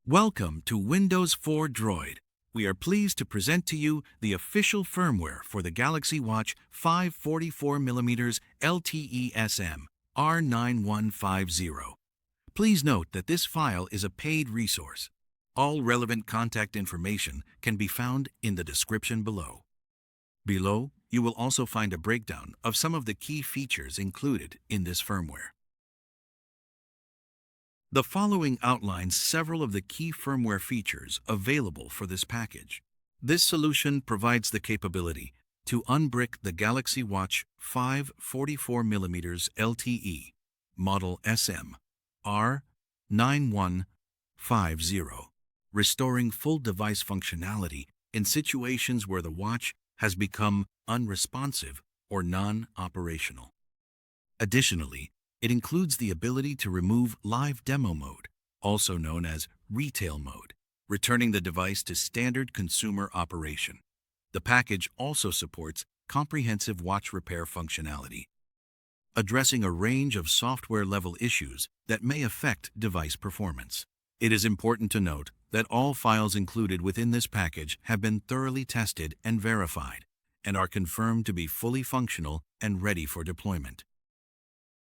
Welcome to Windows 4 Droid. We are pleased to present to you the official firmware for the Galaxy Watch 5 44mm LTE SM-R9150. Please note that this file is a paid resource. All relevant contact information can be found in the description below. Below, you will also find a breakdown of some of the key features included in this firmware. The following outlines several of the key firmware features available for this package. This solution provides the capability to unbrick the Galaxy Watch 5 44mm LTE model SM-R9150, restoring full device functionality in situations where the watch has become unresponsive or non-operational. Additionally, it includes the ability to remove live demo mode, also known as retail mode, returning the device to standard consumer operation. The package also supports comprehensive watch repair functionality, addressing a range of software-level issues that may affect device performance. It is important to note that all files included within this package have been thoroughly tested and verified, and are confirmed to be fully functional and ready for deployment.